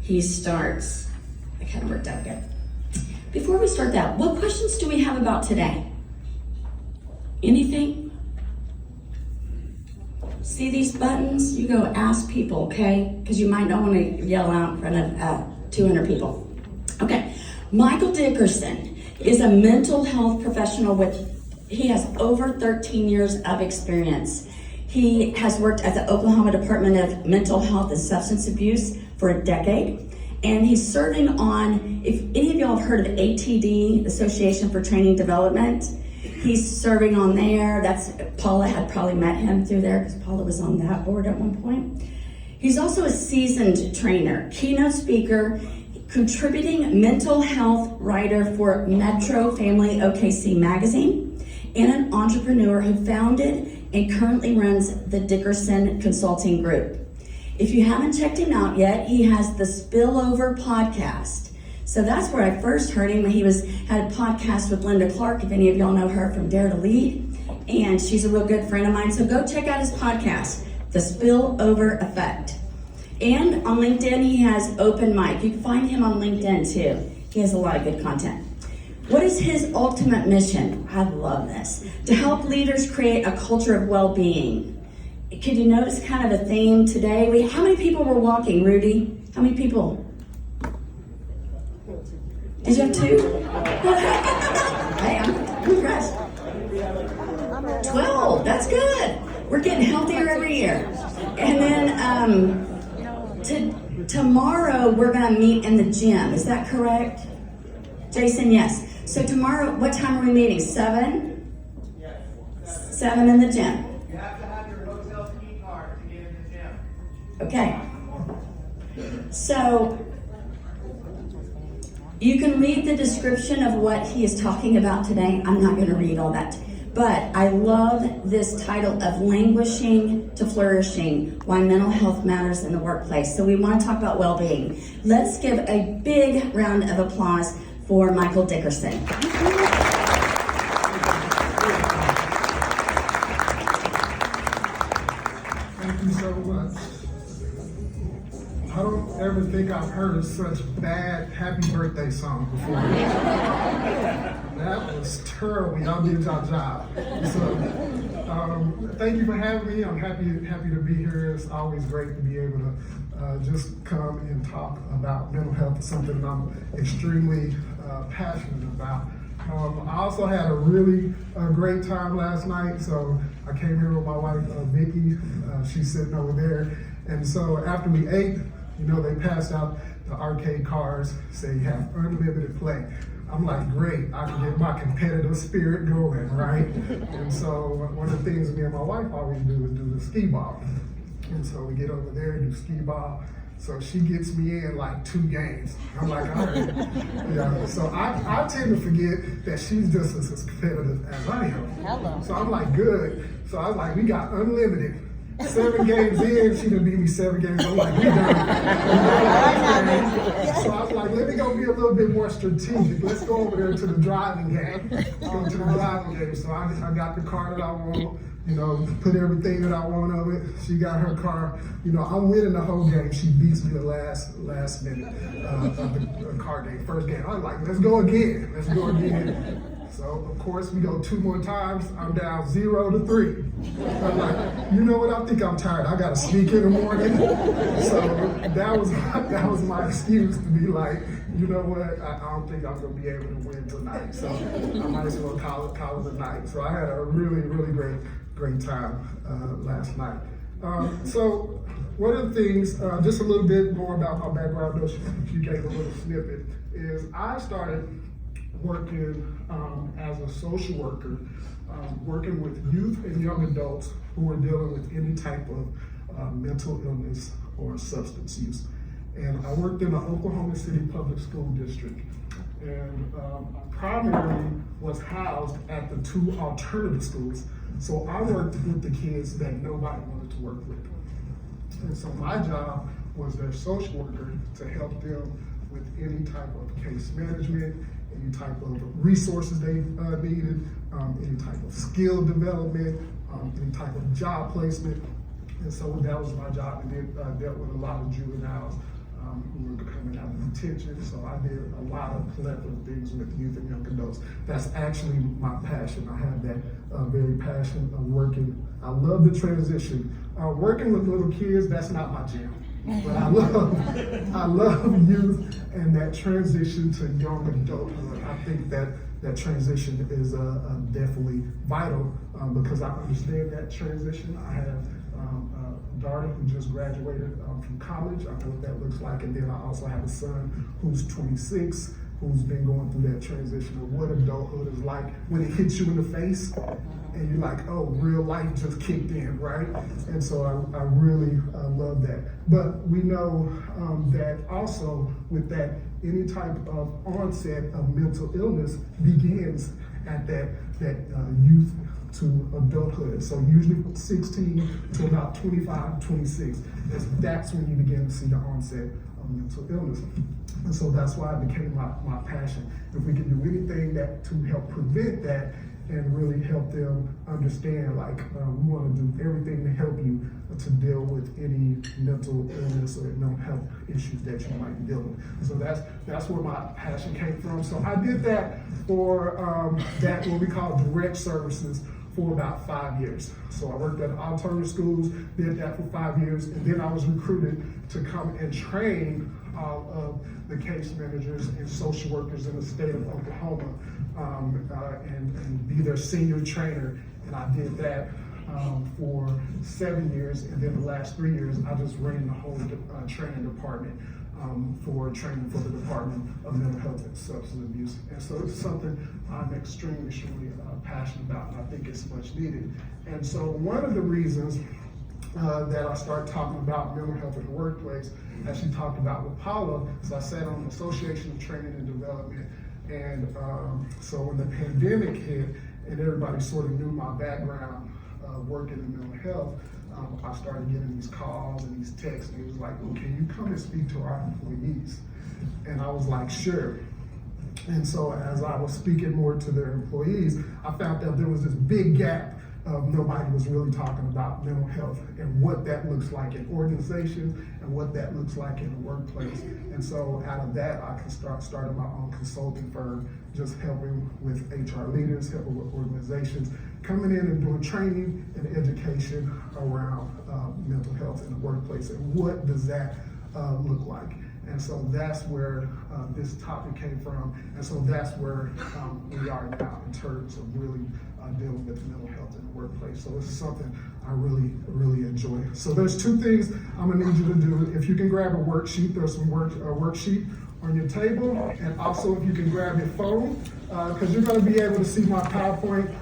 he starts. That kind of worked out good. Before we start that, what questions do we have about today? Anything? See these buttons? You go ask people, okay? Because you might not want to yell out in front of 200 people. Okay, Michael Dickerson is a mental health professional he has over 13 years of experience. He has worked at the Oklahoma Department of Mental Health and Substance Abuse for a decade. And he's serving on, if any of y'all have heard of ATD, Association for Training Development, he's serving on there. Paula had probably met him through there because Paula was on that board at one point. He's also a seasoned trainer, keynote speaker, contributing mental health writer for Metro Family OKC magazine, and an entrepreneur who founded and currently runs the Dickerson Consulting Group. If you haven't checked him out yet, he has the Spillover podcast. So that's where I first heard him. He had a podcast with Linda Clark, if any of y'all know her from Dare to Lead. And she's a real good friend of mine. So go check out his podcast, The Spillover Effect. And on LinkedIn, he has Open Mic. You can find him on LinkedIn too. He has a lot of good content. What is his ultimate mission? I love this. To help leaders create a culture of well-being. Could you notice kind of a theme today? How many people were walking, Rudy? How many people? Did you have 2? Hey, I'm impressed. 12, that's good. We're getting healthier every year. And then tomorrow we're gonna meet in the gym. Is that correct? Jason, yes. So tomorrow, what time are we meeting? 7? Yes. 7 in the gym. You have to have your hotel key card to get in the gym. Okay. So you can read the description of what he is talking about today. I'm not going to read all that. But I love this title of Languishing to Flourishing, Why Mental Health Matters in the Workplace. So we want to talk about well-being. Let's give a big round of applause for Michael Dickerson. Thank you so much. I don't ever think I've heard such bad happy birthday song before. That was terrible. Y'all did y'all job. So, thank you for having me. I'm happy to be here. It's always great to be able to just come and talk about mental health, something I'm extremely passionate about. I also had a really great time last night. So I came here with my wife, Vicky. She's sitting over there. And so after we ate, they passed out the arcade cards, say you have unlimited play. I'm like, great, I can get my competitive spirit going, right? And so one of the things me and my wife always do is do the skee ball. And so we get over there and do skee ball. So she gets me in like 2 games. I'm like, all right. Yeah. So I tend to forget that she's just as competitive as I am. Hello. So I'm like, good. So I was like, we got unlimited. 7 games in, she done beat me 7 games. I'm like, we done. So I was like, let me go be a little bit more strategic. Let's go over there to the driving game. Let's go to the driving game. So I got the car that I want, put everything that I want of it. She got her car. I'm winning the whole game. She beats me the last minute of the car game. First game. I was like, let's go again. Let's go again. So, of course, we go 2 more times. I'm down 0-3. I'm like, you know what? I think I'm tired. I got to sneak in the morning. So that was my excuse to be like, you know what? I don't think I'm going to be able to win tonight. So I might as well call it a night. So I had a really, really great time last night. So one of the things, just a little bit more about my background, she gave a little snippet, is I started working as a social worker, working with youth and young adults who are dealing with any type of mental illness or substance use. And I worked in the Oklahoma City Public School District. And primarily was housed at the 2 alternative schools. So I worked with the kids that nobody wanted to work with. And so my job was their social worker to help them with any type of case management, any type of resources they needed, any type of skill development, any type of job placement. And so that was my job. I dealt with a lot of juveniles attention. So I did a lot of plethora of things with youth and young adults. That's actually my passion. I have that very passion of working. I love the transition. Working with little kids, that's not my jam. But I love youth and that transition to young adulthood. I think that transition is definitely vital because I understand that transition. I have a daughter who just graduated from college. I know what that looks like. And then I also have a son who's 26, who's been going through that transition of what adulthood is like when it hits you in the face and you're like, oh, real life just kicked in, right? And so I really love that. But we know that also with that, any type of onset of mental illness begins at that youth to adulthood. So usually from 16 to about 25, 26, that's when you begin to see the onset of mental illness. And so that's why it became my passion. If we can do anything to help prevent that and really help them understand, like we want to do everything to help you to deal with any mental illness or mental health issues that you might be dealing with. So that's where my passion came from. So I did that for that what we call direct services for about 5 years. So I worked at alternative schools, did that for 5 years, and then I was recruited to come and train all of the case managers and social workers in the state of Oklahoma and be their senior trainer. And I did that for 7 years, and then the last 3 years, I just ran the whole training department for training for the Department of Mental Health and Substance Abuse. And so it's something I'm extremely passionate about, and I think it's much needed. And so one of the reasons that I started talking about mental health in the workplace, as she talked about with Paula, is I sat on the Association of Training and Development. And so when the pandemic hit and everybody sort of knew my background working in mental health, I started getting these calls and these texts, and it was like, well, can you come and speak to our employees? And I was like, sure. And so as I was speaking more to their employees, I found that there was this big gap of nobody was really talking about mental health and what that looks like in organizations and what that looks like in the workplace. And so out of that, I started my own consulting firm, just helping with HR leaders, helping with organizations, coming in and doing training and education around mental health in the workplace and what does that look like. And so that's where this topic came from. And so that's where we are now in terms of really dealing with mental health in the workplace. So this is something I really enjoy. So there's two things I'm gonna need you to do. If you can grab a worksheet, there's some worksheet on your table. And also if you can grab your phone, because you're gonna be able to see my PowerPoint